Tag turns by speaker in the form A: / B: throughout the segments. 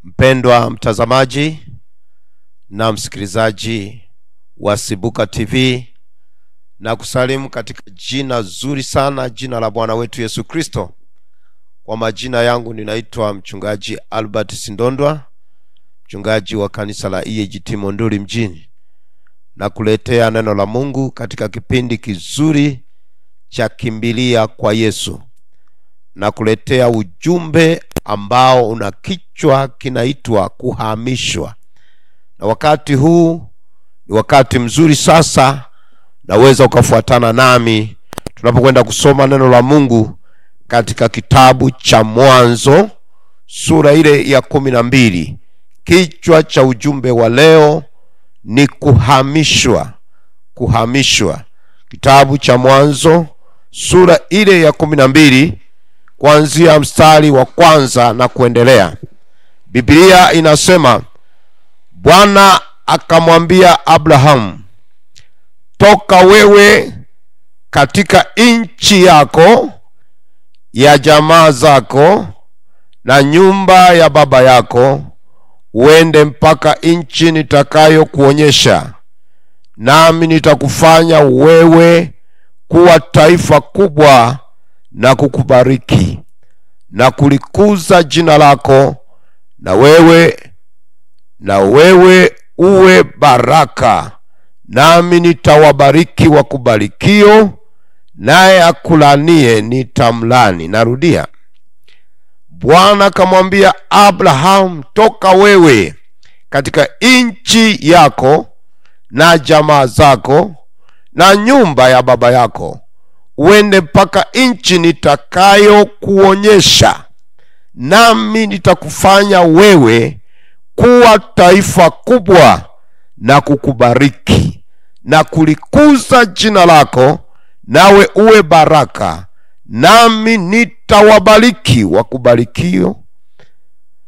A: Mpendwa mtazamaji na msikilizaji wa Sibuka TV, na kusalimu katika jina zuri sana, jina la Bwana wetu Yesu Kristo. Kwa majina yangu ninaitwa mchungaji Albert Sindondwa, mchungaji wa kanisa la EAGT Monduli mjini, na kuletea neno la Mungu katika kipindi kizuri cha Kimbilia kwa Yesu, na kuletea ujumbe ambao una kichwa kinaitwa kuhamishwa. Na wakati huu ni wakati mzuri sasa, naweza ukafuatana nami tunapokwenda kusoma neno la Mungu katika kitabu cha Mwanzo sura ile ya 12. Kichwa cha ujumbe wa leo ni kuhamishwa. Kuhamishwa. Kitabu cha Mwanzo sura ile ya 12 kuanzia mstari wa 1 na kuendelea. Biblia inasema, Bwana akamwambia Abraham, toka wewe katika nchi yako ya jamaa zako na nyumba ya baba yako, uende mpaka nchi nitakayo kuonyesha, nami nitakufanya wewe kuwa taifa kubwa na kukubariki na kulikuza jina lako, na wewe uwe baraka, nami nitawabariki wakubarikio, naye akulanie nitamlani. Narudia. Bwana akamwambia Abraham, toka wewe katika nchi yako na jamaa zako na nyumba ya baba yako, uende mpaka nchi nitakayo kuonyesha, nami nitakufanya wewe kuwa taifa kubwa na kukubariki na kulikuza jina lako, nawe uwe baraka, nami nitawabariki wakubarikio,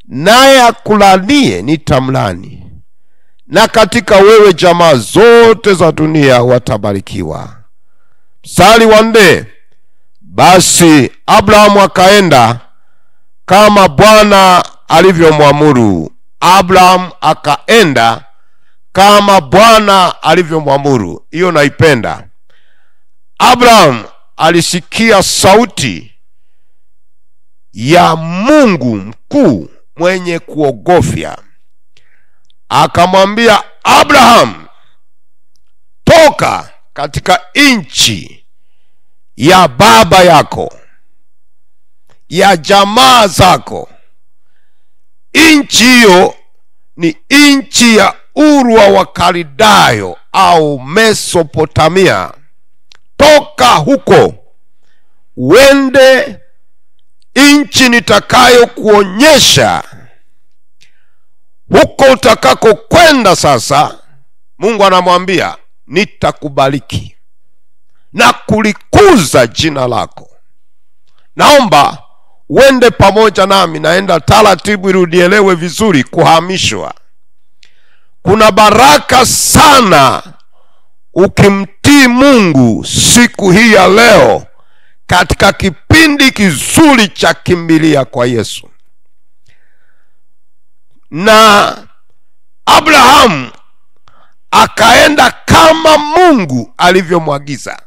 A: naye akulanie nitamlani, na katika wewe jamaa zote za dunia watabarikiwa. Mstari wa 4, basi Abrahamu akaenda kama Bwana alivyomwamuru. Abraham akaenda kama Bwana alivyomwamuru. Hiyo naipenda. Abraham alisikia sauti ya Mungu mkuu mwenye kuogofya. Akamwambia Abraham, toka katika nchi ya baba yako, ya jamaa zako. Nchi hiyo ni nchi ya Uru wa Kaldayo au Mesopotamia. Toka huko uende nchi nitakayo kuonyesha. Huko utakako kwenda sasa, Mungu anamwambia, nitakubariki na kulikuza jina lako. Naomba uende pamoja nami, naenda taratibu ili unielewe vizuri. Kuhamishwa. Kuna baraka sana ukimtii Mungu siku hii ya leo katika kipindi kizuri cha Kimbilia kwa Yesu. Na Abraham akaenda kama Mungu alivyomwagiza.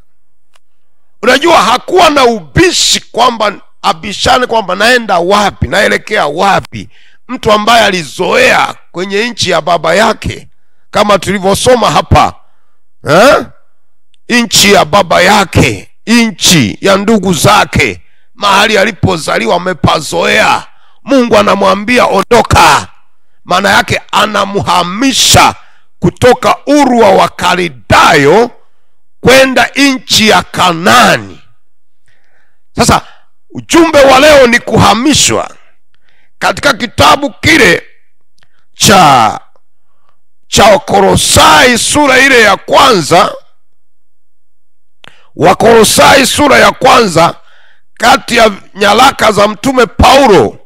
A: Unajua, hakuwa na ubishi kwamba abishane kwamba naenda wapi, naelekea wapi. Mtu ambaye alizoea kwenye nchi ya baba yake, kama tulivyosoma hapa, nchi ya baba yake, nchi ya ndugu zake, mahali alipozaliwa amepazoea. Mungu anamwambia ondoka. Maana yake anamuhamisha kutoka Uru wa Kaldayo kwenda nchi ya Kanaani. Sasa ujumbe wa leo ni kuhamishwa. Katika kitabu kile cha Wakolosai sura ile ya 1, Wakolosai sura ya 1, kati ya nyaraka za mtume Paulo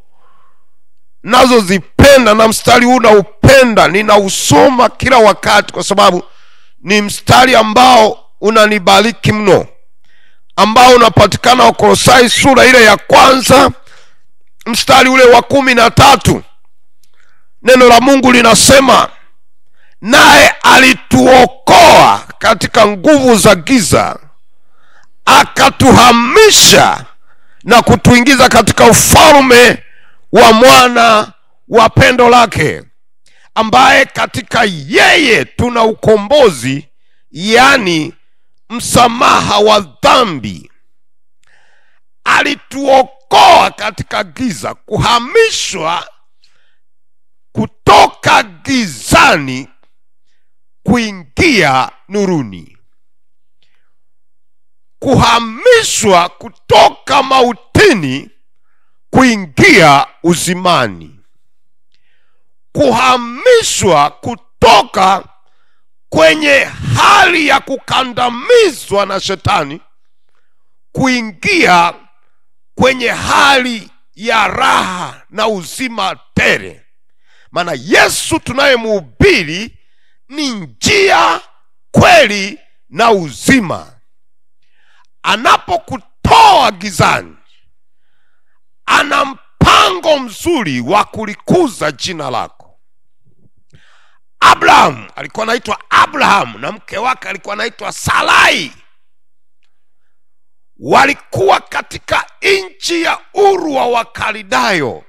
A: nazo zipenda, na mstari huu naupenda, ninausoma kila wakati kwa sababu ni mstari ambao unanibariki mno, ambao unapatikana Wakolosai sura ile ya 1 mstari ule wa 13. neno la Mungu linasema, naye alituokoa katika nguvu za giza, akatuhamisha na kutuingiza katika ufalme wa mwana wa pendo lake, ambaye katika yeye tuna ukombozi, yani msamaha wa dhambi. Alituokoa katika giza, kuhamishwa kutoka gizani kuingia nuruni, kuhamishwa kutoka mautini kuingia uzimani, kuhamishwa kutoka kwenye hali ya kukandamizwa na shetani kuingia kwenye hali ya raha na uzima tele. Maana Yesu tunayemhubiri ni njia, kweli na uzima. Anapokutoa gizani, ana mpango mzuri wa kulikuza jina lako. Abraham alikuwa anaitwa Abraham na mke wake alikuwa anaitwa Sarai. Walikuwa katika nchi ya Uru wa Wakaldayo,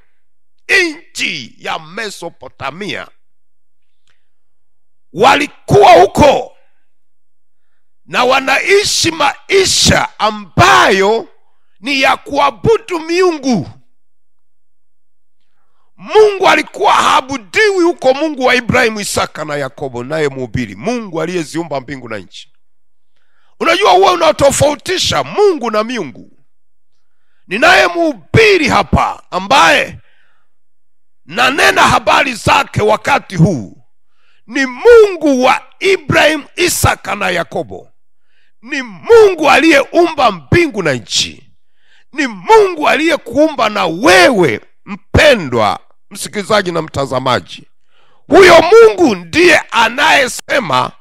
A: nchi ya Mesopotamia. Walikuwa huko na wanaishi maisha ambayo ni ya kuabudu miungu. Mungu alikuwa haabudiwi huko, Mungu wa Ibrahimu, Isaka na Yakobo, naye mhubiri, Mungu aliyeziumba mbingu na nchi. Unajua huo unatofautisha Mungu na miungu. Ninaye mhubiri hapa ambaye nanena habari zake wakati huu ni Mungu wa Ibrahim, Isaka na Yakobo. Ni Mungu aliyeumba mbingu na nchi. Ni Mungu aliyekuumba na wewe mpendwa msikilizaji na mtazamaji. Huyo Mungu ndiye anayesema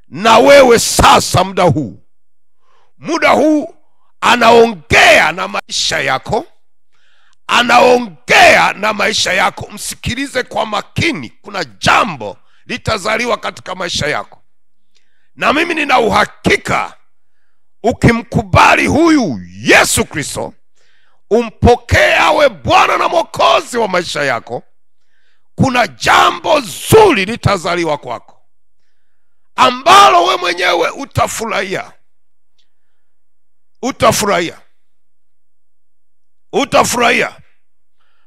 A: na wewe sasa. Muda huu anaongea na maisha yako. Anaongea na maisha yako. Msikilize kwa makini. Kuna jambo litazaliwa katika maisha yako, na mimi nina uhakika ukimkubali huyu Yesu Kristo, umpokee awe Bwana na Mwokozi wa maisha yako, kuna jambo zuri litazaliwa kwako ambalo we mwenyewe utafurahia. Utafurahia.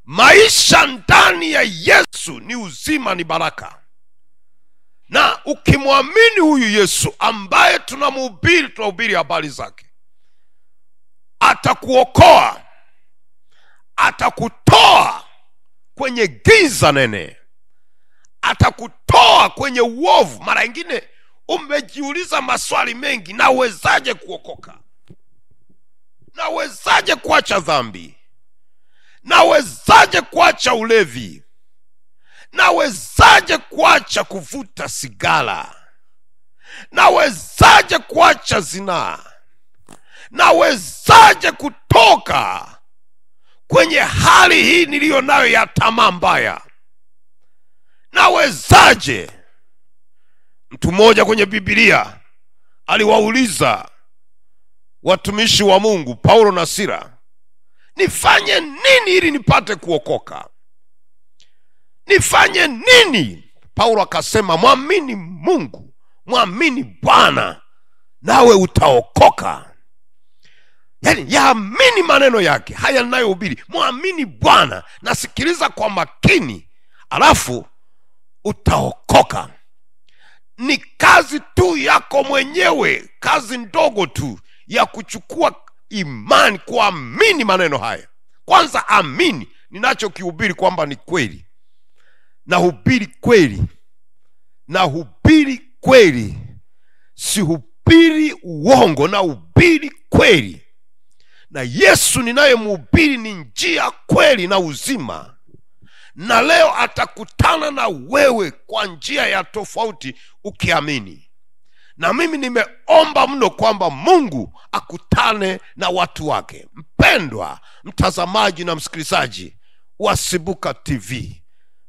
A: Maisha ndani ya Yesu ni uzima, ni baraka. Na ukimwamini huyu Yesu ambaye tunahubiri habari zake, atakuokoa, atakutoa kwenye giza nene, atakutoa kwenye uovu. Mara nyingine umejiuliza maswali mengi, nawezaje kuokoka? Nawezaje kuacha dhambi? Nawezaje kuacha ulevi? Nawezaje kuacha kuvuta sigara? Nawezaje kuacha zinaa? Nawezaje kutoka kwenye hali hii niliyo nayo ya tamaa mbaya? Nawezaje? Mtu mmoja kwenye Biblia aliwauliza watumishi wa Mungu Paulo na Sila, nifanye nini ili nipate kuokoka? Nifanye nini? Paulo akasema, mwamini Mungu, mwamini Bwana, nawe utaokoka. Yani yaamini maneno yake haya ninayohubiri. Mwamini Bwana, nasikiliza kwa makini, alafu utaokoka. Ni kazi tu yako mwenyewe, kazi ndogo tu ya kuchukua imani, kuamini maneno haya. Kwanza amini ninachokihubiri kwamba ni kweli. Nahubiri kweli. Nahubiri kweli. Sihubiri uongo, nahubiri kweli. Na Yesu ninayemhubiri ni njia, kweli na uzima. Na leo atakutana na wewe kwa njia ya tofauti ukiamini. Na mimi nimeomba mno kwamba Mungu akutane na watu wake. Mpendwa mtazamaji na msikilizaji wa Sibuka TV,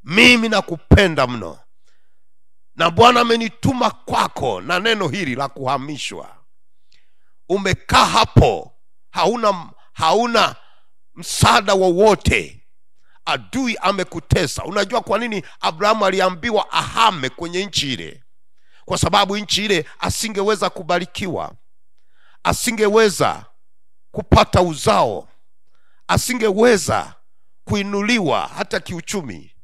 A: mimi nakupenda mno, na Bwana amenituma kwako na neno hili la kuhamishwa. Umekaa hapo, hauna msaada wowote, adui amekutesa. Unajua kwa nini Abrahamu aliambiwa ahame kwenye nchi ile? Kwa sababu nchi ile asingeweza kubarikiwa, asingeweza kupata uzao, asingeweza kuinuliwa hata kiuchumi.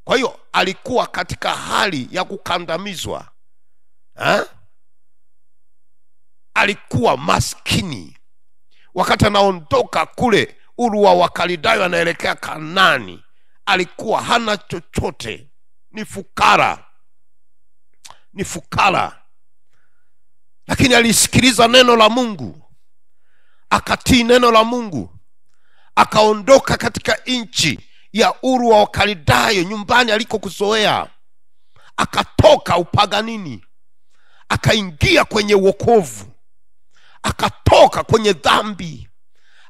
A: Kwa hiyo alikuwa katika hali ya kukandamizwa. Alikuwa maskini. Wakati anaondoka kule Uru wa Wakaldayo anaelekea Kanaani, alikuwa hana chochote, ni fukara. Lakini alisikiliza neno la Mungu, akatii neno la Mungu, akaondoka katika nchi ya Uru wa Wakaldayo, nyumbani alikokuzoea, akatoka upaganini, akaingia kwenye wokovu, akatoka kwenye dhambi,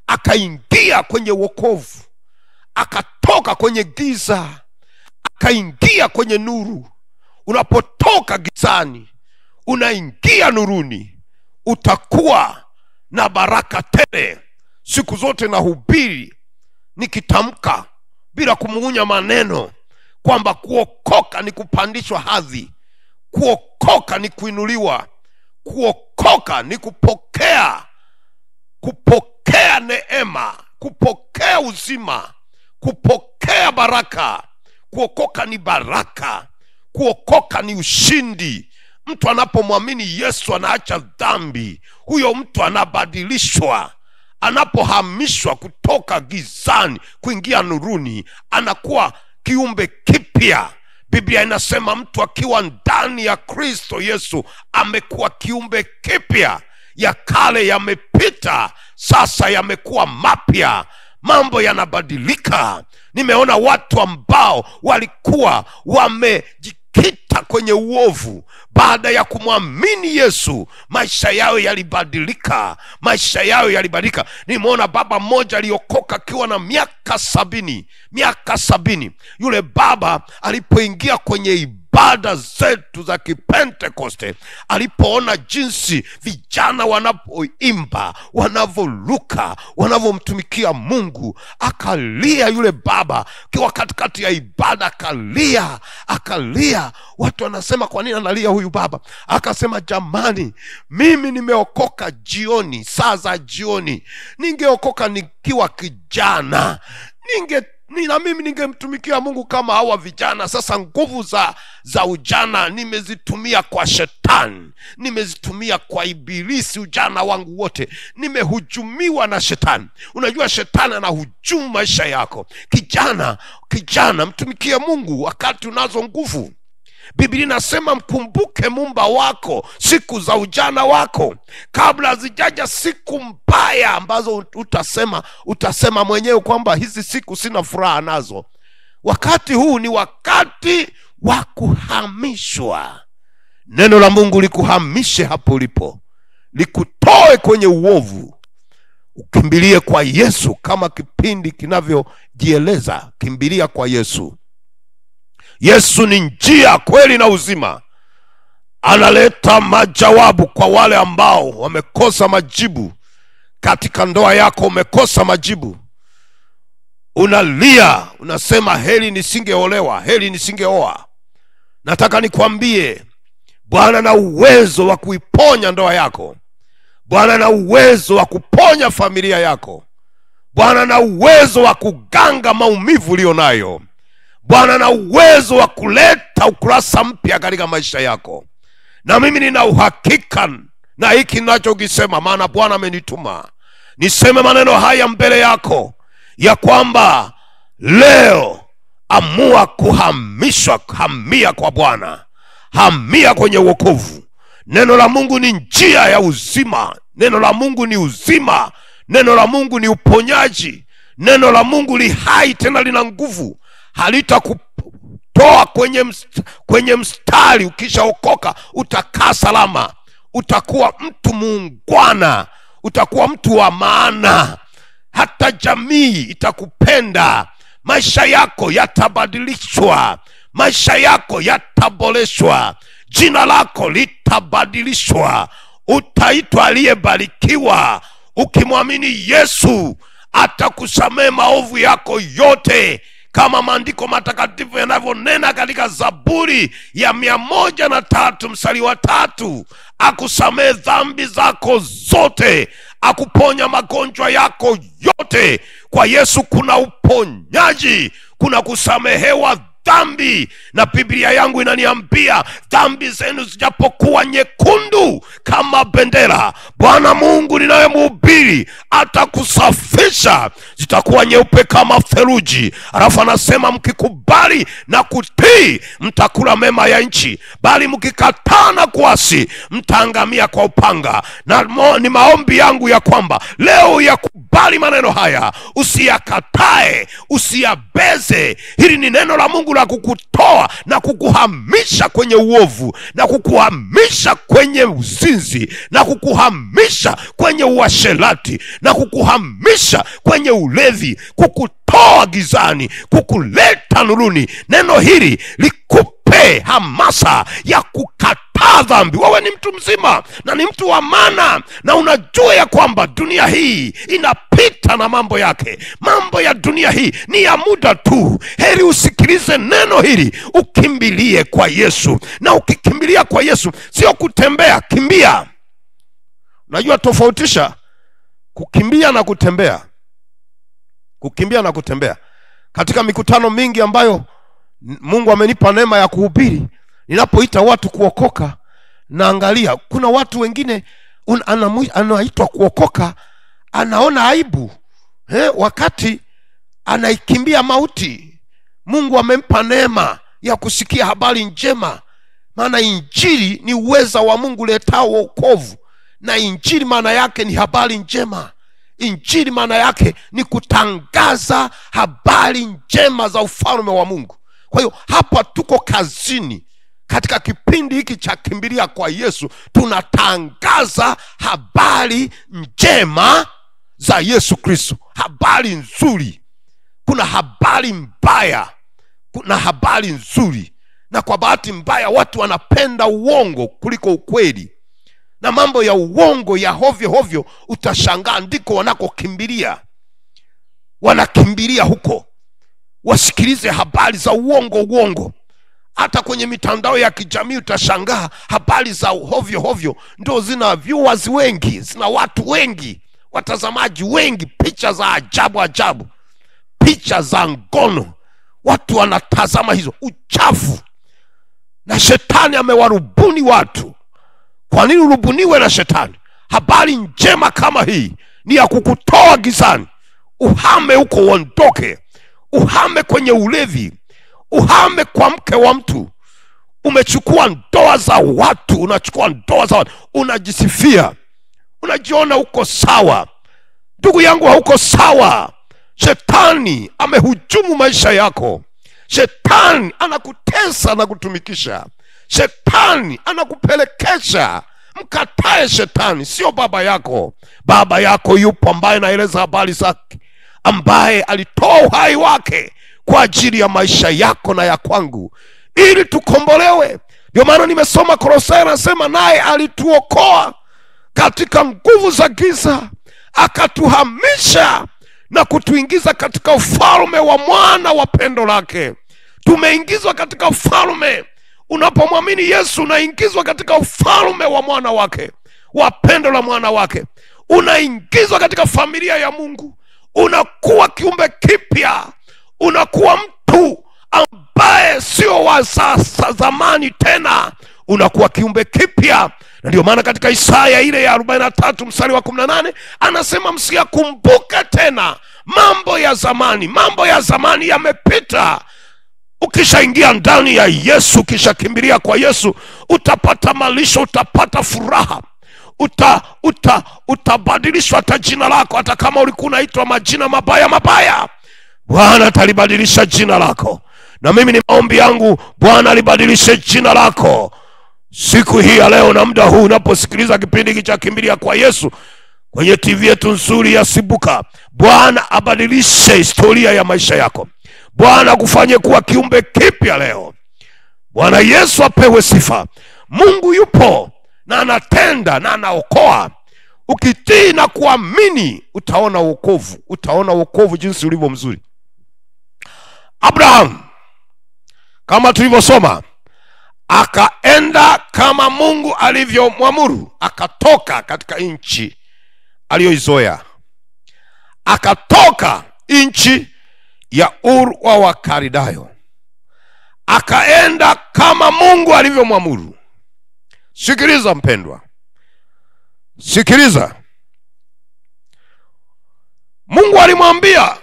A: akaingia kwenye wokovu, akatoka kwenye giza, akaingia kwenye nuru. Unapotoka gizani unaingia nuruni, utakuwa na baraka tele. Siku zote nahubiri nikitamka bila kumuunya maneno kwamba kuokoka ni kupandishwa hadhi, kuokoka ni kuinuliwa, kuokoka ni kupokea neema, kupokea uzima, kupokea baraka. Kuokoka ni baraka, kuokoka ni ushindi. Mtu anapomwamini Yesu anaacha dhambi, huyo mtu anabadilishwa. Anapohamishwa kutoka gizani kuingia nuruni, anakuwa kiumbe kipya. Biblia inasema mtu akiwa ndani ya Kristo Yesu amekuwa kiumbe kipya. Ya kale yamepita, sasa yamekuwa mapya. Mambo yanabadilika. Nimeona watu ambao walikuwa wamejikita kwenye uovu, baada ya kumwamini Yesu maisha yao yalibadilika, Nimeona baba mmoja aliokoka akiwa na miaka 70. Yule baba alipoingia kwenye ibada zetu za Kipentekoste, alipoona jinsi vijana wanapoimba, wanavyoruka, wanavyomtumikia Mungu, akalia. Yule baba kiwa katikati ya ibada akalia. Watu wanasema kwa nini analia huyu baba? Akasema, jamani, mimi nimeokoka jioni, saa za jioni. Ningeokoka nikiwa kijana, na mimi ningemtumikia Mungu kama hawa vijana. Sasa nguvu za ujana nimezitumia kwa shetani, nimezitumia kwa ibilisi. Ujana wangu wote nimehujumiwa na shetani. Unajua shetani anahujumu maisha yako. Kijana, mtumikie Mungu wakati unazo nguvu. Biblia inasema mkumbuke Muumba wako siku za ujana wako, kabla zijaja siku mbaya ambazo utasema mwenyewe kwamba hizi siku sina furaha nazo. Wakati huu ni wakati wa kuhamishwa. Neno la Mungu likuhamishe hapo ulipo, likutoe kwenye uovu, ukimbilie kwa Yesu. Kama kipindi kinavyojieleza, kimbilia kwa Yesu. Yesu ni njia, kweli na uzima. Analeta majawabu kwa wale ambao wamekosa majibu. Katika ndoa yako umekosa majibu, unalia, unasema heri nisingeolewa, heri nisingeoa. Nataka nikwambie, Bwana na uwezo wa kuiponya ndoa yako. Bwana na uwezo wa kuponya familia yako. Bwana na uwezo wa kuganga maumivu ulionayo. Bwana na uwezo wa kuleta ukurasa mpya katika maisha yako. Na mimi nina uhakika na hiki ninachokisema, maana Bwana amenituma niseme maneno haya mbele yako, ya kwamba leo amua kuhamishwa. Hamia kwa Bwana, hamia kwenye wokovu. Neno la Mungu ni njia ya uzima. Neno la Mungu ni uzima. Neno la Mungu ni uponyaji. Neno la Mungu li hai, tena lina nguvu. Halitakutoa kwenye mstari. Ukishaokoka utakaa salama, utakuwa mtu muungwana, utakuwa mtu wa maana. Hata jamii itakupenda, maisha yako yatabadilishwa, maisha yako yataboreshwa, jina lako litabadilishwa, utaitwa aliyebarikiwa. Ukimwamini Yesu atakusamehe maovu yako yote, kama maandiko matakatifu yanavyonena katika Zaburi ya 103 mstari wa 3. Akusamehe dhambi zako zote, akuponya magonjwa yako yote. Kwa Yesu kuna uponyaji, kuna kusamehewa dhambi, na Biblia yangu inaniambia dhambi zenu zijapokuwa nyekundu kama bendera, Bwana Mungu ninayemhubiri atakusafisha, zitakuwa nyeupe kama theluji. Alafu anasema mkikubali na kutii mtakula mema ya nchi, bali mkikataa na kuasi mtaangamia kwa upanga. Na ni maombi yangu ya kwamba leo yakubali maneno haya, usiyakatae, usiyabeze. Hili ni neno la Mungu la kukutoa na kukuhamisha kwenye uovu, na kukuhamisha kwenye uzinzi, na kukuhamisha kwenye uasherati, na kukuhamisha kwenye ulevi, kukutoa gizani, kukuleta nuruni. Neno hili likupe hamasa ya kukataa dhambi. Wewe ni mtu mzima na ni mtu wa maana, na unajua ya kwamba dunia hii inapita na mambo yake. Mambo ya dunia hii ni ya muda tu. Heri usikilize neno hili, ukimbilie kwa Yesu. Na ukikimbilia kwa Yesu sio kutembea, kimbia. Unajua tofautisha kukimbia na kutembea. Kukimbia na kutembea. Katika mikutano mingi ambayo Mungu amenipa neema ya kuhubiri, ninapoita watu kuokoka, naangalia kuna watu wengine anaitwa kuokoka anaona aibu wakati anaikimbia mauti. Mungu amempa neema ya kusikia habari njema, maana injili ni uweza wa Mungu letao wokovu, na injili maana yake ni habari njema. Injili maana yake ni kutangaza habari njema za ufalme wa Mungu. Kwa hiyo hapa tuko kazini, katika kipindi hiki cha kimbilia kwa Yesu, tunatangaza habari njema za Yesu Kristo, habari nzuri. Kuna habari mbaya, kuna habari nzuri, na kwa bahati mbaya watu wanapenda uongo kuliko ukweli. Na mambo ya uongo ya hovyo hovyo, utashangaa ndiko wanakokimbilia. Wanakimbilia huko wasikilize habari za uongo. Hata kwenye mitandao ya kijamii utashangaa habari za hovyo hovyo ndio zina viewers wengi, zina watu wengi, watazamaji wengi. Picha za ajabu, picha za ngono, watu wanatazama hizo, uchafu. Na shetani amewarubuni watu. Kwa nini urubuniwe na shetani? Habari njema kama hii ni ya kukutoa gizani, uhame huko, uondoke, uhame kwenye ulevi, uhame kwa mke wa mtu. Umechukua ndoa za watu, unachukua ndoa za watu, unajisifia, unajiona uko sawa. Ndugu yangu, hauko sawa. Shetani amehujumu maisha yako. Shetani anakutesa na kutumikisha. Shetani anakupelekesha. Mkatae shetani, sio baba yako. Baba yako yupo ambaye naeleza habari zake, ambaye alitoa uhai wake kwa ajili ya maisha yako na ya kwangu, ili tukombolewe. Ndio maana nimesoma Kolosai, anasema naye alituokoa katika nguvu za giza, akatuhamisha na kutuingiza katika ufalme wa mwana wa pendo lake. Tumeingizwa katika ufalme. Unapomwamini Yesu unaingizwa katika ufalme wa mwana wake, wa pendo la mwana wake. Unaingizwa katika familia ya Mungu. Unakuwa kiumbe kipya. Unakuwa mtu ambaye sio wa zamani tena. Unakuwa kiumbe kipya. Na ndio maana katika Isaya ile ya 43 mstari wa 18 anasema msiyakumbuke tena mambo ya zamani. Mambo ya zamani yamepita. Ukishaingia ndani ya Yesu, ukishakimbilia kwa Yesu, utapata malisho, utapata furaha. Utabadilishwa hata jina lako. Hata kama ulikuwa unaitwa majina mabaya, Bwana atalibadilisha jina lako. Na mimi ni maombi yangu, Bwana alibadilishe jina lako siku hii ya leo na muda huu unaposikiliza kipindi hiki cha kimbilia kwa Yesu kwenye TV yetu nzuri ya Sibuka. Bwana abadilishe historia ya maisha yako. Bwana kufanye kuwa kiumbe kipya leo. Bwana Yesu apewe sifa. Mungu yupo na anatenda na anaokoa. Ukitii na kuamini utaona wokovu. Utaona wokovu jinsi ulivyo mzuri. Abraham, kama tulivyosoma, akaenda kama Mungu alivyomwamuru. Akatoka katika nchi aliyoizoea. Akatoka nchi ya Uru wa Wakaldayo. Akaenda kama Mungu alivyomwamuru. Sikiliza mpendwa. Sikiliza. Mungu alimwambia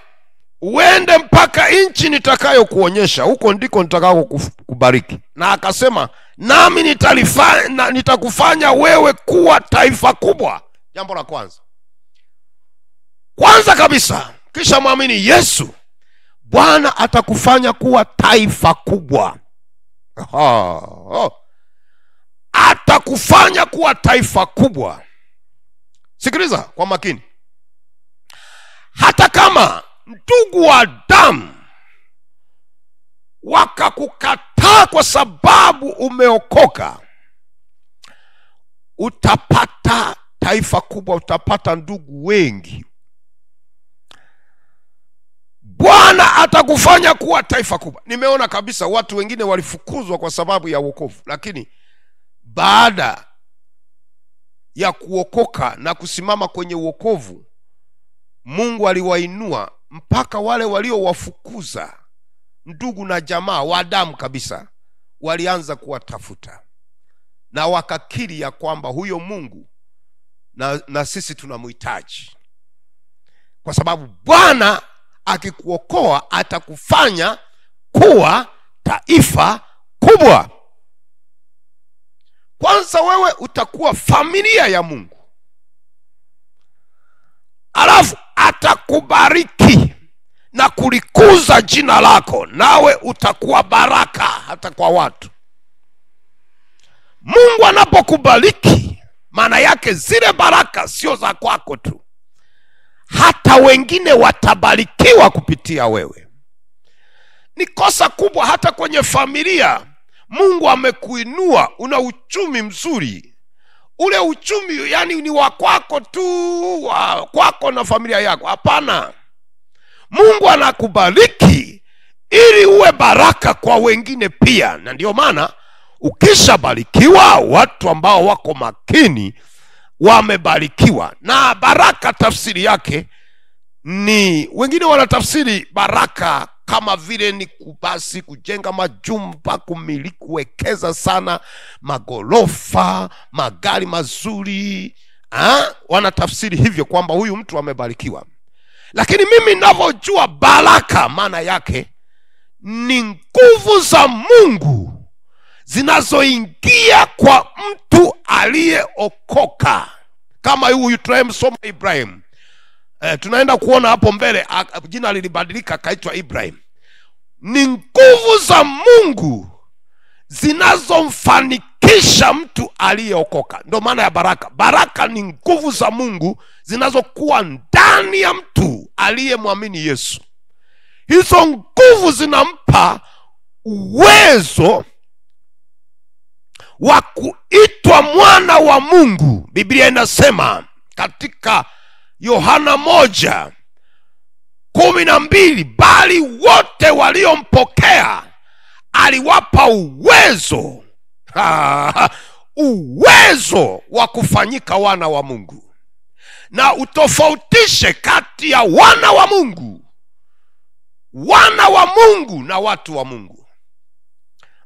A: uende mpaka nchi nitakayokuonyesha, huko ndiko nitakao kubariki. Na akasema nami nitakufanya wewe kuwa taifa kubwa. Jambo la kwanza kabisa, kisha muamini Yesu, Bwana atakufanya kuwa taifa kubwa. Atakufanya kuwa taifa kubwa. Sikiliza kwa makini. Hata kama ndugu wa damu wakakukataa kwa sababu umeokoka, utapata taifa kubwa, utapata ndugu wengi. Bwana atakufanya kuwa taifa kubwa. Nimeona kabisa watu wengine walifukuzwa kwa sababu ya wokovu, lakini baada ya kuokoka na kusimama kwenye wokovu, Mungu aliwainua mpaka wale waliowafukuza ndugu na jamaa wa damu kabisa walianza kuwatafuta na wakakiri ya kwamba huyo Mungu na sisi tunamhitaji. Kwa sababu Bwana akikuokoa atakufanya kuwa taifa kubwa. Kwanza wewe utakuwa familia ya Mungu. Alafu atakubariki na kulikuza jina lako, nawe utakuwa baraka hata kwa watu. Mungu anapokubariki, maana yake zile baraka sio za kwako tu, hata wengine watabarikiwa kupitia wewe. Ni kosa kubwa hata kwenye familia. Mungu amekuinua, una uchumi mzuri. Ule uchumi yani ni wa kwako tu, wa kwako na familia yako. Hapana. Mungu anakubariki ili uwe baraka kwa wengine pia. Na ndio maana ukishabarikiwa, watu ambao wako makini wamebarikiwa. Na baraka tafsiri yake ni, wengine wanatafsiri baraka kama vile ni kubasi kujenga majumba, kumiliki, kuwekeza sana, magorofa, magari mazuri. Wanatafsiri hivyo kwamba huyu mtu amebarikiwa. Lakini mimi ninavyojua baraka, maana yake ni nguvu za Mungu zinazoingia kwa mtu aliyeokoka. Kama huyu tunayemsoma Ibrahim. Tunaenda kuona hapo mbele jina lilibadilika kaitwa Ibrahim. Ni nguvu za Mungu zinazomfanikisha mtu aliyeokoka. Ndio maana ya baraka. Baraka ni nguvu za Mungu zinazokuwa ndani ya mtu aliyemwamini Yesu. Hizo nguvu zinampa uwezo wa kuitwa mwana wa Mungu. Biblia inasema katika Yohana 1:12, bali wote waliompokea aliwapa uwezo uwezo wa kufanyika wana wa Mungu. Na utofautishe kati ya wana wa Mungu na watu wa Mungu.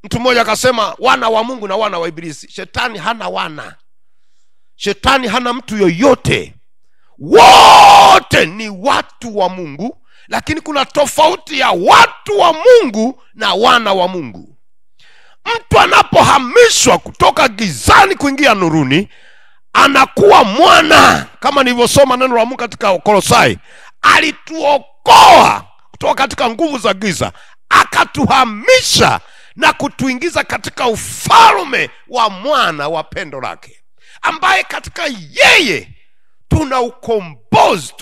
A: Mtu mmoja akasema wana wa Mungu na wana wa Ibilisi. Shetani hana wana. Shetani hana mtu yoyote. Wote ni watu wa Mungu, lakini kuna tofauti ya watu wa Mungu na wana wa Mungu. Mtu anapohamishwa kutoka gizani kuingia nuruni, anakuwa mwana. Kama nilivyosoma neno la Mungu katika Kolosai, alituokoa kutoka katika nguvu za giza, akatuhamisha na kutuingiza katika ufalme wa mwana wa pendo lake, ambaye katika yeye tuna ukombozi.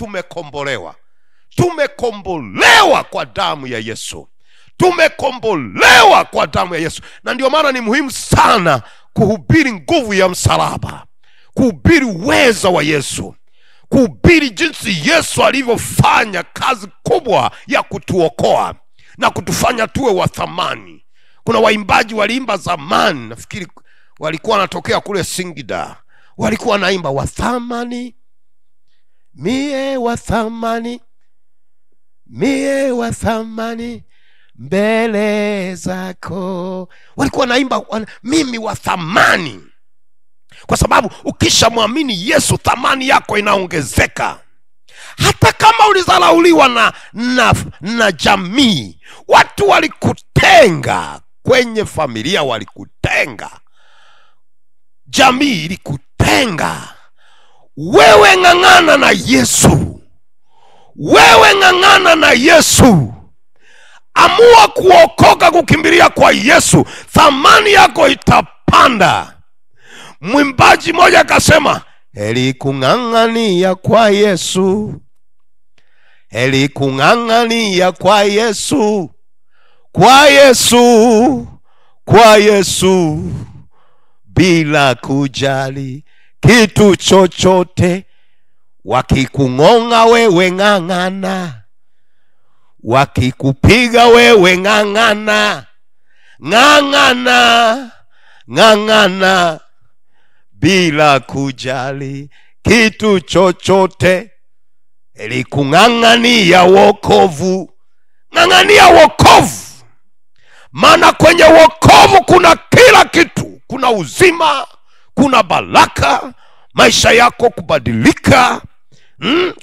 A: Tumekombolewa kwa damu ya Yesu. Tumekombolewa kwa damu ya Yesu. Na ndio maana ni muhimu sana kuhubiri nguvu ya msalaba, kuhubiri uweza wa Yesu, kuhubiri jinsi Yesu alivyofanya kazi kubwa ya kutuokoa na kutufanya tuwe wa thamani. Kuna waimbaji waliimba zamani, nafikiri walikuwa wanatokea kule Singida, walikuwa naimba wa thamani, mie wa thamani, mie wa thamani mbele zako. Walikuwa naimba mimi wa thamani, kwa sababu ukishamwamini Yesu thamani yako inaongezeka. Hata kama ulizalauliwa na jamii, watu walikutenga, kwenye familia walikutenga, jamii ilikutenga, wewe ng'ang'ana na Yesu. Wewe ng'ang'ana na Yesu. Amua kuokoka, kukimbilia kwa Yesu, thamani yako itapanda. Mwimbaji mmoja akasema, heri kung'ang'ania kwa Yesu, heri kung'ang'ania kwa Yesu, kwa Yesu, kwa Yesu, bila kujali kitu chochote. Wakikung'onga wewe ng'ang'ana, wakikupiga wewe ng'ang'ana, ng'ang'ana, ng'ang'ana bila kujali kitu chochote. Ili kung'ang'ania wokovu. Ng'ang'ania wokovu, maana kwenye wokovu kuna kila kitu. Kuna uzima, kuna baraka, maisha yako kubadilika.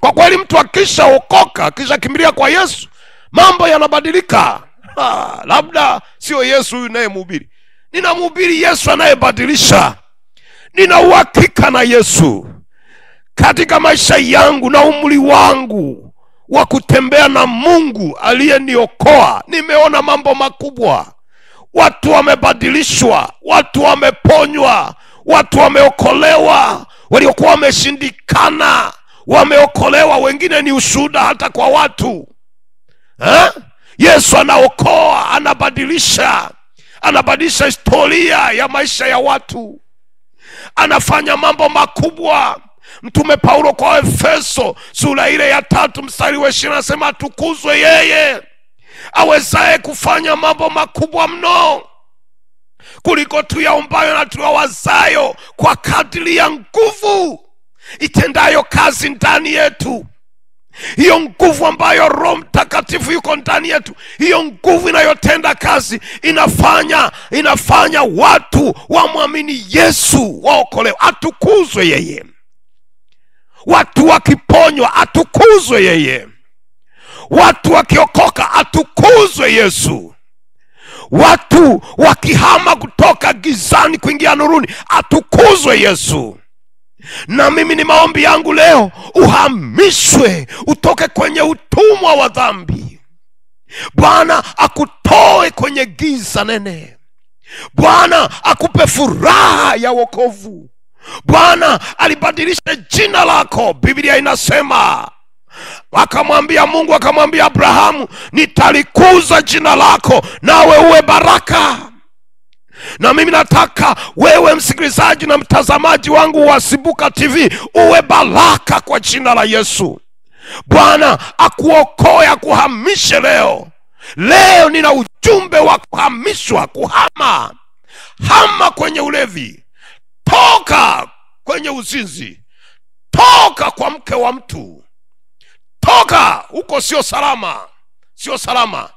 A: Kwa kweli mtu akisha okoka, kisha kimbilia kwa Yesu, mambo yanabadilika. Labda sio Yesu huyu ninayemhubiri, ninamhubiri Yesu anayebadilisha. Nina uhakika na Yesu katika maisha yangu na umri wangu wa kutembea na Mungu aliyeniokoa. Nimeona mambo makubwa. Watu wamebadilishwa, watu wameponywa, watu wameokolewa. Waliokuwa wameshindikana wameokolewa, wengine ni ushuhuda hata kwa watu. Yesu anaokoa, anabadilisha historia ya maisha ya watu. Anafanya mambo makubwa. Mtume Paulo kwa Efeso sura ile ya 3 mstari wa 20 anasema, tukuzwe yeye awezaye kufanya mambo makubwa mno kuliko tuyaombayo na tuyawazayo, kwa kadiri ya nguvu itendayo kazi ndani yetu. Hiyo nguvu ambayo Roho Mtakatifu yuko ndani yetu, hiyo nguvu inayotenda kazi, inafanya watu wamwamini Yesu, waokolewe. Atukuzwe yeye. Watu wakiponywa, atukuzwe yeye. Watu wakiokoka, atukuzwe Yesu. Watu wakihama kutoka gizani kuingia nuruni, atukuzwe Yesu. Na mimi ni maombi yangu leo, uhamishwe utoke kwenye utumwa wa dhambi. Bwana akutoe kwenye giza nene. Bwana akupe furaha ya wokovu. Bwana alibadilisha jina lako. Biblia inasema, akamwambia Mungu, akamwambia Abrahamu, nitalikuza jina lako nawe uwe baraka. Na mimi nataka wewe msikilizaji na mtazamaji wangu wa Sibuka TV uwe baraka kwa jina la Yesu. Bwana akuokoe, akuhamishe leo. Leo nina ujumbe wa kuhamishwa, kuhama. Hama kwenye ulevi, toka kwenye uzinzi, toka kwa mke wa mtu, toka huko. Sio salama, sio salama.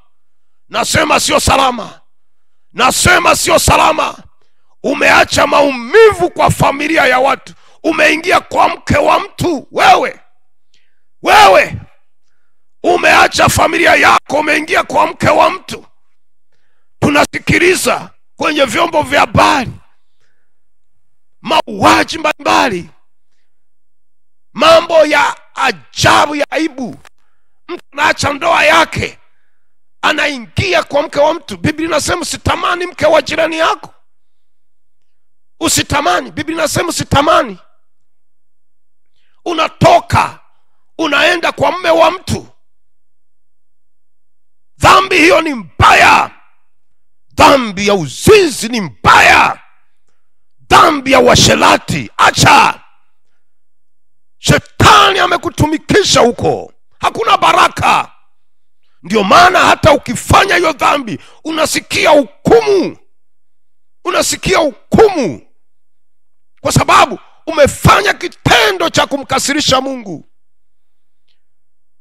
A: Nasema sio salama. Nasema sio salama. Umeacha maumivu kwa familia ya watu, umeingia kwa mke wa mtu. Wewe umeacha familia yako, umeingia kwa mke wa mtu. Tunasikiliza kwenye vyombo vya habari mauaji mbalimbali, mambo ya ajabu ya aibu. Mtu anaacha ndoa yake, anaingia kwa mke wa mtu. Biblia inasema usitamani mke wa jirani yako. Usitamani. Biblia inasema usitamani. Unatoka unaenda kwa mume wa mtu. Dhambi hiyo ni mbaya. Dhambi ya uzinzi ni mbaya. Dhambi ya uasherati acha. Shetani amekutumikisha huko, hakuna baraka. Ndio maana hata ukifanya hiyo dhambi unasikia hukumu. Unasikia hukumu kwa sababu umefanya kitendo cha kumkasirisha Mungu.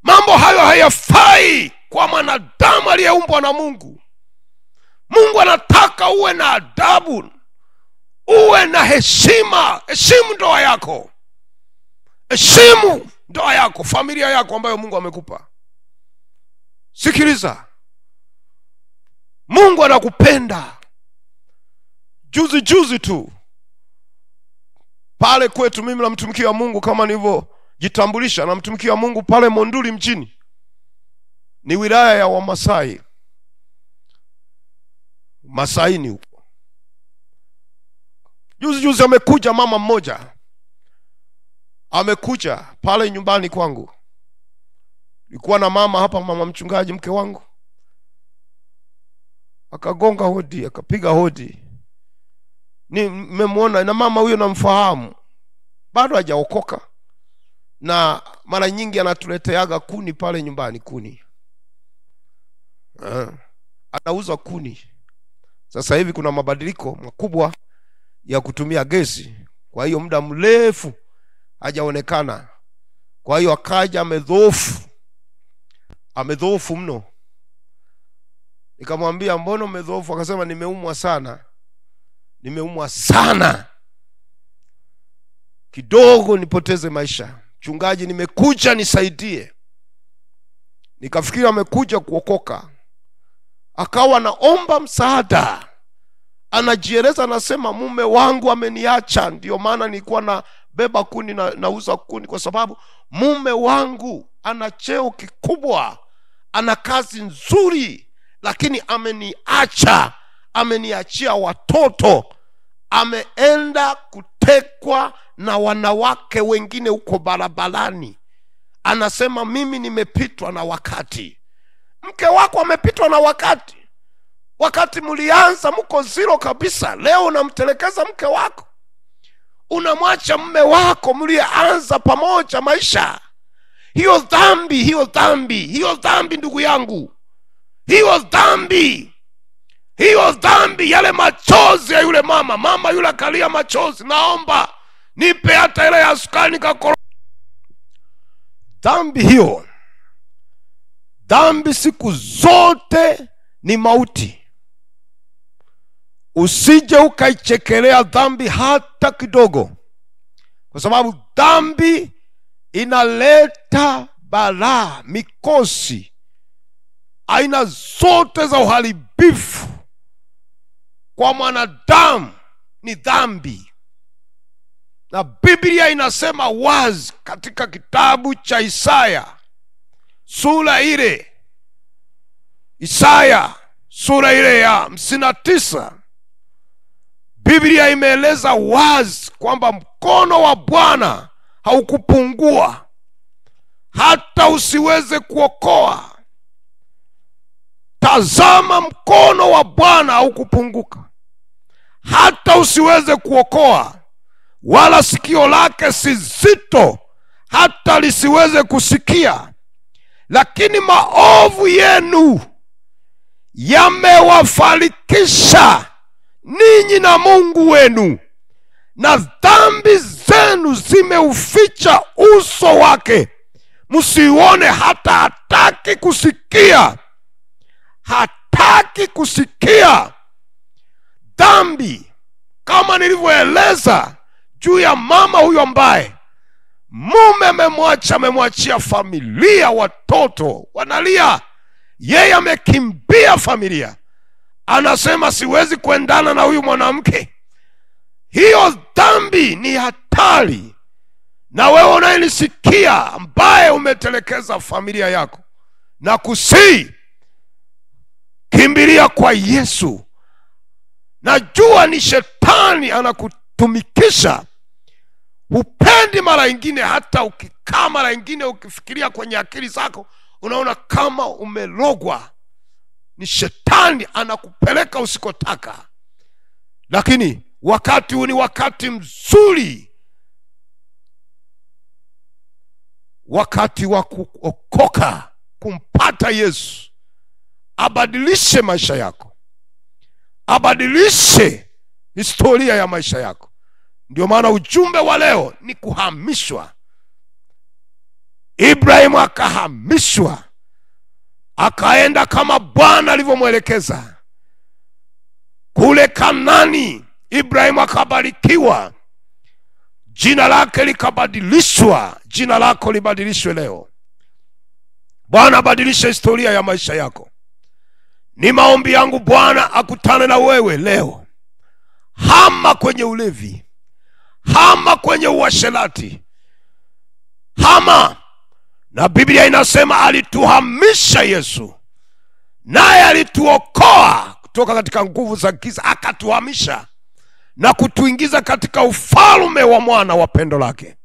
A: Mambo hayo hayafai kwa mwanadamu aliyeumbwa na Mungu. Mungu anataka uwe na adabu, uwe na heshima. Heshimu ndoa yako. Heshimu ndoa yako, familia yako ambayo Mungu amekupa. Sikiliza, Mungu anakupenda. Juzi tu pale kwetu, mimi namtumikia Mungu kama nilivyojitambulisha, namtumikia Mungu pale Monduli mjini. Ni wilaya ya Wamasai. Masaini huko. Juzi amekuja mama mmoja. Amekuja pale nyumbani kwangu. Nilikuwa na mama hapa, mama mchungaji, mke wangu. Akagonga hodi, akapiga hodi. Nimemwona na mama huyo, namfahamu. Bado hajaokoka. Na mara nyingi anatuleteaga kuni pale nyumbani, kuni. Anauza kuni. Sasa hivi kuna mabadiliko makubwa ya kutumia gesi. Kwa hiyo muda mrefu hajaonekana. Kwa hiyo akaja amedhoofu mno. Nikamwambia, mbona umedhoofu? Akasema, nimeumwa sana. Kidogo nipoteze maisha. Mchungaji, nimekuja nisaidie. Nikafikiri amekuja kuokoka. Akawa naomba msaada. Anajieleza, anasema, mume wangu ameniacha, ndio maana nilikuwa na beba kuni nauza kuni, kwa sababu mume wangu ana cheo kikubwa, ana kazi nzuri, lakini ameniacha, ameniachia watoto, ameenda kutekwa na wanawake wengine huko barabarani. Anasema, mimi nimepitwa na wakati. Mke wako amepitwa na wakati. Wakati mlianza mko zero kabisa. Leo unamtelekeza mke wako, unamwacha mume wako mlianza pamoja maisha. Hiyo dhambi ndugu yangu. Hiyo dhambi, yale machozi ya yule mama yule akalia machozi, naomba nipe hata ile ya sukari nikakoro. Dhambi hiyo, dhambi siku zote ni mauti. Usije ukaichekelea dhambi hata kidogo, kwa sababu dhambi inaleta balaa, mikosi, aina zote za uharibifu kwa mwanadamu. Ni dhambi. Na Biblia inasema wazi katika kitabu cha Isaya sura ile ya 59. Biblia imeeleza wazi kwamba mkono wa Bwana haukupungua hata usiweze kuokoa. Tazama, mkono wa Bwana haukupunguka hata usiweze kuokoa, wala sikio lake si zito hata lisiweze kusikia. Lakini maovu yenu yamewafarikisha ninyi na Mungu wenu, na dhambi zenu zimeuficha uso wake, msiuone hata hataki kusikia. Dhambi, kama nilivyoeleza juu ya mama huyo ambaye mume amemwachia familia, watoto wanalia, yeye amekimbia familia, anasema siwezi kuendana na huyu mwanamke. Hiyo dhambi ni hatari. Na wewe unayenisikia ambaye umetelekeza familia yako, na kusii, kimbilia kwa Yesu. Najua ni shetani anakutumikisha. Upendi mara nyingine, hata ukikaa mara nyingine ukifikiria kwenye akili zako unaona kama umelogwa. ni shetani anakupeleka usikotaka. Lakini wakati huu ni wakati mzuri, wakati wa kuokoka, kumpata Yesu abadilishe maisha yako, abadilishe historia ya maisha yako. Ndio maana ujumbe wa leo ni kuhamishwa. Ibrahimu akahamishwa, akaenda kama Bwana alivyomwelekeza kule Kanani. Ibrahimu akabarikiwa, jina lake likabadilishwa. Jina lako libadilishwe leo. Bwana abadilishe historia ya maisha yako. Ni maombi yangu Bwana akutane na wewe leo. Hama kwenye ulevi, hama kwenye uasherati, hama. Na Biblia inasema alituhamisha Yesu, naye alituokoa kutoka katika nguvu za giza, akatuhamisha na kutuingiza katika ufalme wa mwana wa pendo lake.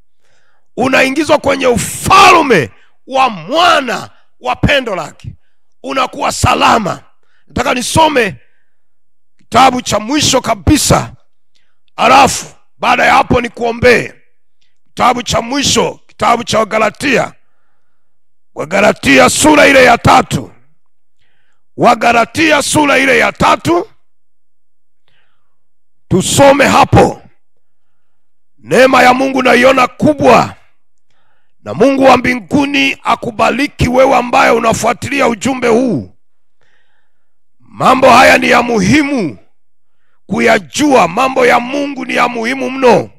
A: Unaingizwa kwenye ufalme wa mwana wa pendo lake, unakuwa salama. Nataka nisome kitabu cha mwisho kabisa, alafu baada ya hapo nikuombee. Kitabu cha mwisho, kitabu cha Wagalatia. Wagalatia sura ile ya 3. Wagalatia sura ile ya 3. Tusome hapo. Neema ya Mungu naiona kubwa, na Mungu wa mbinguni akubariki wewe ambaye unafuatilia ujumbe huu. Mambo haya ni ya muhimu kuyajua. Mambo ya Mungu ni ya muhimu mno.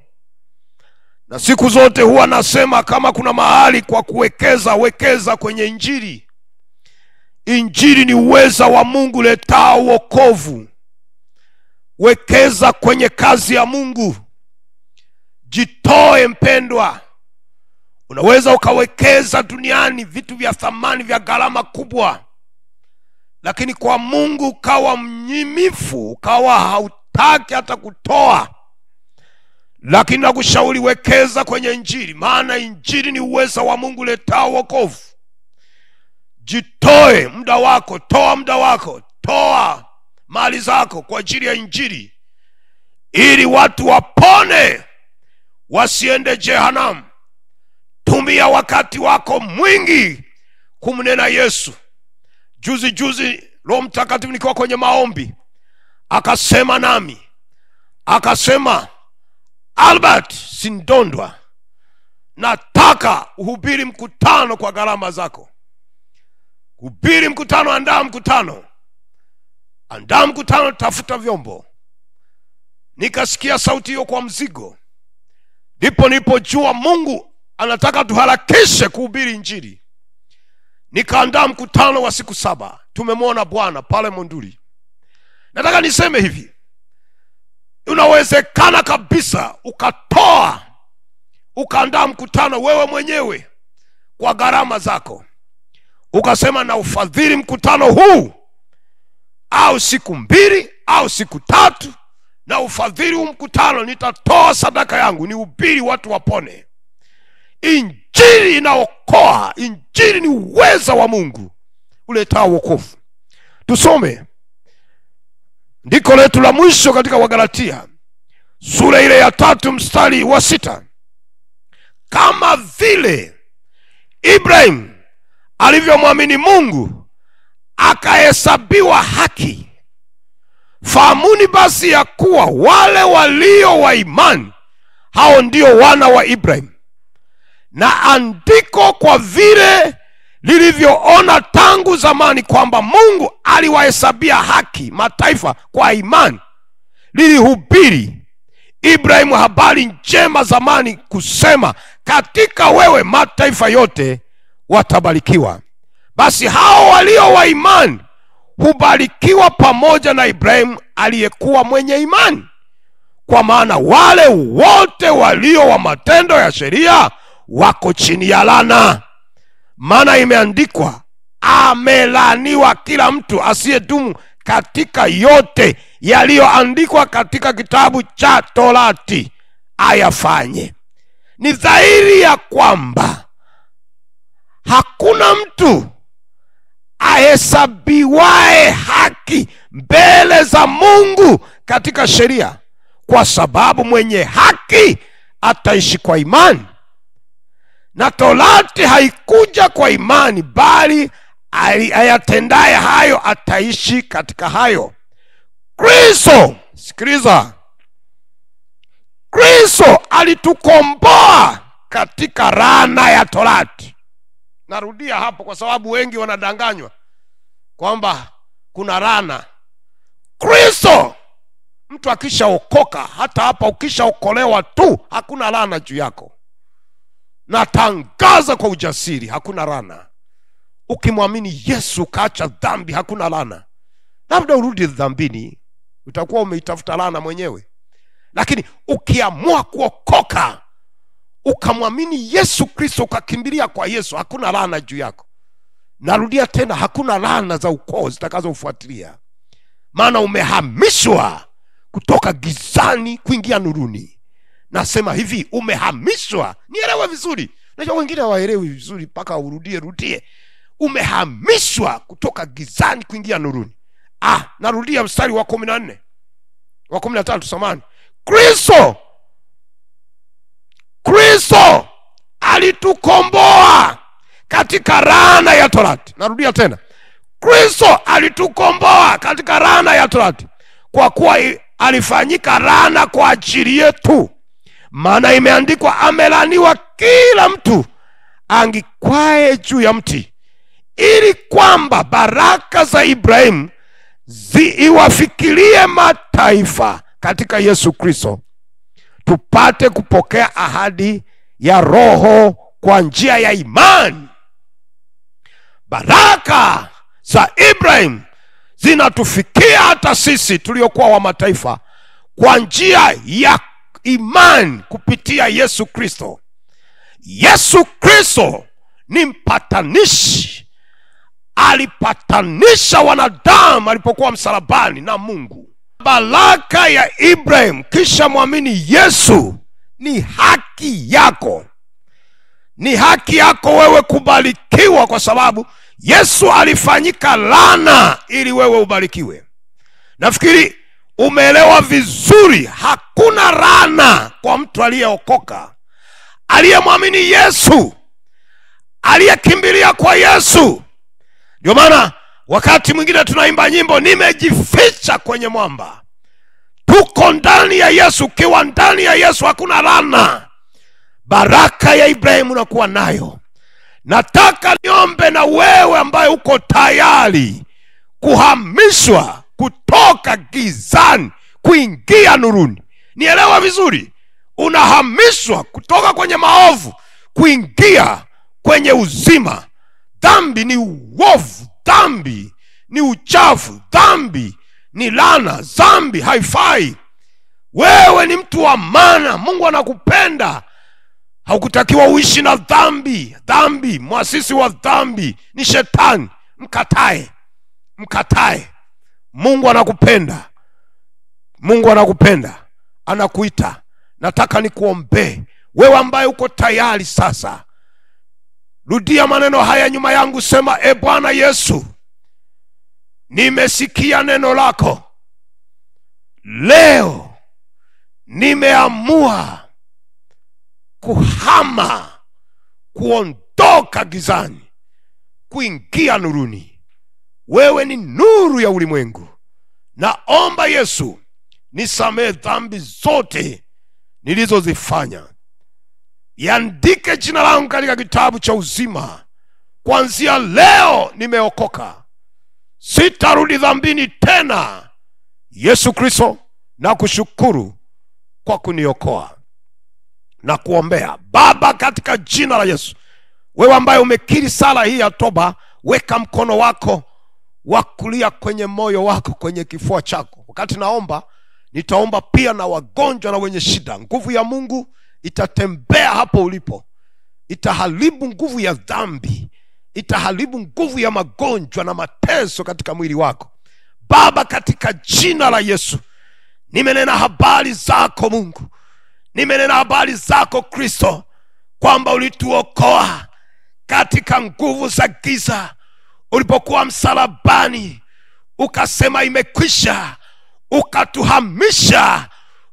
A: Na siku zote huwa nasema kama kuna mahali kwa kuwekeza, wekeza kwenye Injili. Injili ni uweza wa Mungu letao wokovu. Wekeza kwenye kazi ya Mungu. Jitoe mpendwa. Unaweza ukawekeza duniani vitu vya thamani vya gharama kubwa, lakini kwa Mungu ukawa mnyimifu, ukawa hautaki hata kutoa. Lakini nakushauri wekeza kwenye Injili, maana Injili ni uweza wa Mungu letao wokovu. Jitoe muda wako, toa muda wako, toa mali zako kwa ajili ya Injili, ili watu wapone, wasiende jehanamu. Tumia wakati wako mwingi kumnena Yesu. Juzi Roho Mtakatifu nikiwa kwenye maombi akasema nami, akasema, Albert Sindondwa, nataka uhubiri mkutano kwa gharama zako. Hubiri mkutano, andaa mkutano. Andaa mkutano, tafuta vyombo. Nikasikia sauti hiyo kwa mzigo. Ndipo nilipojua Mungu anataka tuharakishe kuhubiri Injili. Nikaandaa mkutano wa siku 7. Tumemwona Bwana pale Monduli. Nataka niseme hivi, unawezekana kabisa ukatoa, ukaandaa mkutano wewe mwenyewe kwa gharama zako. Ukasema na ufadhili mkutano huu, au siku 2 au siku 3, na ufadhili huu mkutano nitatoa sadaka yangu, nihubiri watu wapone. Injili inaokoa. Injili ni uweza wa Mungu uletao wokovu. Tusome ndiko letu la mwisho katika Wagalatia sura ile ya 3 mstari wa 6. Kama vile Ibrahim alivyomwamini Mungu akahesabiwa haki, fahamuni basi ya kuwa wale walio wa imani hao ndio wana wa Ibrahim. Na andiko kwa vile lilivyoona tangu zamani kwamba Mungu aliwahesabia haki mataifa kwa imani, lilihubiri Ibrahimu habari njema zamani kusema, katika wewe mataifa yote watabarikiwa. Basi hao walio wa imani hubarikiwa pamoja na Ibrahimu aliyekuwa mwenye imani. Kwa maana wale wote walio wa matendo ya sheria wako chini ya laana. Maana imeandikwa, amelaaniwa kila mtu asiyedumu katika yote yaliyoandikwa katika kitabu cha Torati ayafanye. Ni dhahiri ya kwamba hakuna mtu ahesabiwae haki mbele za Mungu katika sheria, kwa sababu mwenye haki ataishi kwa imani. Na Torati haikuja kwa imani, bali ayatendaye hayo ataishi katika hayo. Kristo, sikiliza, Kristo alitukomboa katika laana ya Torati. Narudia hapo kwa sababu wengi wanadanganywa kwamba kuna laana. Kristo, mtu akishaokoka, hata hapa ukishaokolewa tu, hakuna laana juu yako. Natangaza kwa ujasiri, hakuna laana. Ukimwamini Yesu kaacha dhambi, hakuna laana. Labda urudi dhambini, utakuwa umeitafuta laana mwenyewe. Lakini ukiamua kuokoka, ukamwamini Yesu Kristo, ukakimbilia kwa Yesu, hakuna laana juu yako. Narudia tena, hakuna laana za ukoo zitakazofuatilia. Maana umehamishwa kutoka gizani kuingia nuruni. Nasema hivi, umehamishwa. Nielewe vizuri. Najua wengine hawaelewi vizuri mpaka urudie. Umehamishwa kutoka gizani kuingia nuruni. Narudia mstari wa 14. Wa 13 samani. Kristo alitukomboa katika laana ya Torati. Narudia tena. Kristo alitukomboa katika laana ya Torati, kwa kuwa alifanyika laana kwa ajili yetu. Maana imeandikwa, amelaniwa kila mtu angikwae juu ya mti, ili kwamba baraka za Ibrahimu ziwafikirie mataifa katika Yesu Kristo, tupate kupokea ahadi ya Roho kwa njia ya imani. Baraka za Ibrahimu zinatufikia hata sisi tuliokuwa wa mataifa kwa njia ya imani kupitia Yesu Kristo. Yesu Kristo ni mpatanishi. Alipatanisha wanadamu alipokuwa msalabani na Mungu. Baraka ya Ibrahimu, kisha muamini Yesu, ni haki yako. Ni haki yako wewe kubarikiwa, kwa sababu Yesu alifanyika laana ili wewe ubarikiwe. Nafikiri umeelewa vizuri. Hakuna laana kwa mtu aliyeokoka, aliyemwamini Yesu, aliyekimbilia kwa Yesu. Ndio maana wakati mwingine tunaimba nyimbo, nimejificha kwenye mwamba. Tuko ndani ya Yesu. Ukiwa ndani ya Yesu hakuna laana. Baraka ya Ibrahimu unakuwa nayo. Nataka niombe na wewe ambaye uko tayari kuhamishwa kutoka gizani kuingia nuruni. Nielewa vizuri. Unahamishwa kutoka kwenye maovu kuingia kwenye uzima. Dhambi ni uovu, dhambi ni uchafu, dhambi ni laana, dhambi haifai. Wewe ni mtu wa maana, Mungu anakupenda. Haukutakiwa uishi na dhambi. Dhambi, muasisi wa dhambi ni Shetani. Mkatae. Mungu anakupenda. Mungu anakupenda. Anakuita. Nataka nikuombe wewe ambaye uko tayari sasa. Rudia maneno haya nyuma yangu, sema, e Bwana Yesu, nimesikia neno lako. Leo nimeamua kuhama, kuondoka gizani kuingia nuruni. Wewe ni nuru ya ulimwengu. Naomba Yesu, nisamehe dhambi zote nilizozifanya. Iandike jina langu katika kitabu cha uzima. Kuanzia leo nimeokoka. Sitarudi dhambini tena. Yesu Kristo, nakushukuru kwa kuniokoa. Na kuombea Baba, katika jina la Yesu, wewe ambaye umekiri sala hii ya toba, weka mkono wako wa kulia kwenye moyo wako, kwenye kifua chako. Wakati naomba, nitaomba pia na wagonjwa na wenye shida. Nguvu ya Mungu itatembea hapo ulipo. Itaharibu nguvu ya dhambi. Itaharibu nguvu ya magonjwa na mateso katika mwili wako. Baba, katika jina la Yesu, nimenena habari zako Mungu. Nimenena habari zako Kristo, kwamba ulituokoa katika nguvu za giza. ulipokuwa msalabani ukasema imekwisha, ukatuhamisha,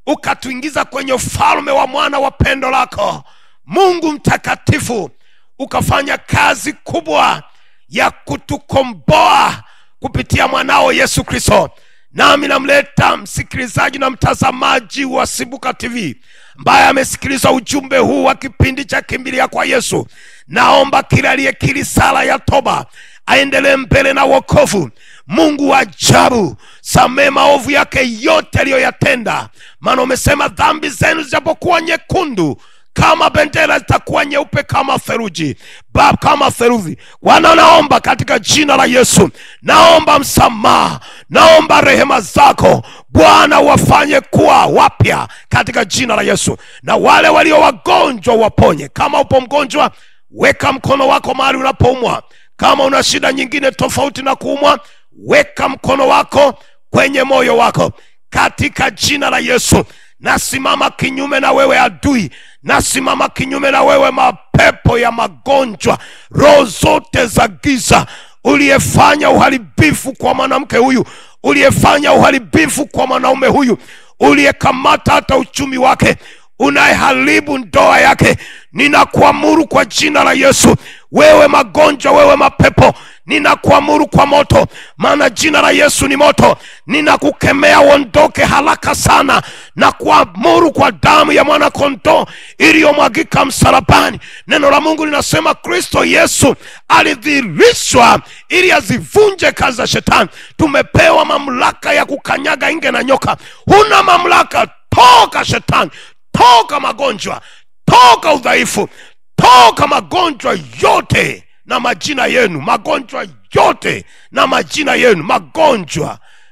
A: ukatuingiza kwenye ufalme wa mwana wa pendo lako. Mungu mtakatifu, ukafanya kazi kubwa ya kutukomboa kupitia mwanao Yesu Kristo. Nami namleta msikilizaji na mtazamaji wa Sibuka TV ambaye amesikiliza ujumbe huu wa kipindi cha Kimbilia kwa Yesu. Naomba kila aliyekiri sala ya toba aendelee mbele na wokovu. Mungu wa ajabu, samehe maovu yake yote aliyoyatenda, maana umesema dhambi zenu zijapokuwa nyekundu kama bendera zitakuwa nyeupe kama theluji, Baba, kama theluji. Bwana, naomba katika jina la Yesu, naomba msamaha, naomba rehema zako Bwana, wafanye kuwa wapya katika jina la Yesu. Na wale walio wagonjwa waponye. Kama upo mgonjwa, weka mkono wako mahali unapoumwa. Kama una shida nyingine tofauti na kuumwa, weka mkono wako kwenye moyo wako katika jina la Yesu. Nasimama kinyume na wewe adui, nasimama kinyume na wewe mapepo ya magonjwa, roho zote za giza, uliyefanya uharibifu kwa mwanamke huyu, uliyefanya uharibifu kwa mwanaume huyu, uliyekamata hata uchumi wake, unayeharibu ndoa yake, ninakuamuru kwa jina la Yesu. Wewe magonjwa, wewe mapepo, ninakuamuru kwa moto, maana jina la Yesu ni moto. Ninakukemea uondoke haraka sana, na kuamuru kwa damu ya mwana kondoo iliyomwagika msalabani. Neno la Mungu linasema Kristo Yesu alidhihirishwa ili azivunje kazi za shetani. Tumepewa mamlaka ya kukanyaga nge na nyoka. Huna mamlaka. Toka shetani, toka magonjwa, toka udhaifu, toka magonjwa yote na majina yenu, magonjwa yote na majina yenu,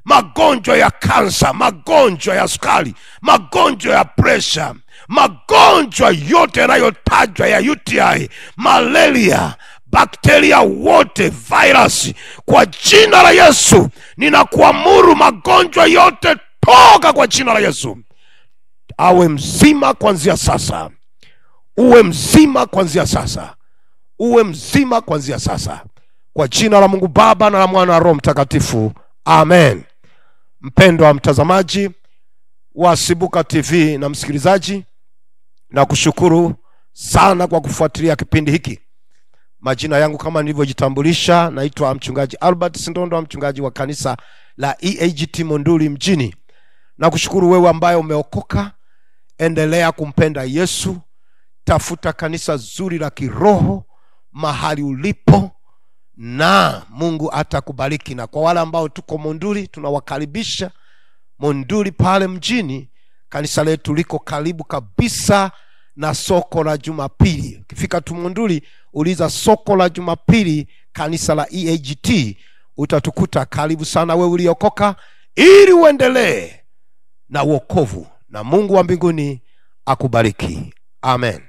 A: magonjwa ya kansa, magonjwa ya sukari, magonjwa ya pressure, magonjwa yote yanayotajwa ya UTI, malaria, bakteria wote, virus, kwa jina la Yesu ninakuamuru magonjwa yote toka kwa jina la Yesu. Awe mzima kuanzia sasa. Uwe mzima kuanzia sasa. Uwe mzima kuanzia sasa. Kwa jina la Mungu Baba na la Mwana na Roho Mtakatifu. Amen. Mpendwa mtazamaji wa Sibuka TV na msikilizaji, na kushukuru sana kwa kufuatilia kipindi hiki. Majina yangu kama nilivyojitambulisha, naitwa mchungaji Albert Sindondo, mchungaji wa kanisa la EAGT Monduli mjini. Na kushukuru wewe ambaye umeokoka. Endelea kumpenda Yesu. Tafuta kanisa zuri la kiroho mahali ulipo, na Mungu atakubariki. Na kwa wale ambao tuko Monduli, tunawakaribisha Monduli pale mjini. Kanisa letu liko karibu kabisa na soko la Jumapili. Ukifika tu Monduli, uliza soko la Jumapili, kanisa la EAGT, utatukuta. Karibu sana wewe uliokoka, ili uendelee na wokovu, na Mungu wa mbinguni akubariki. Amen.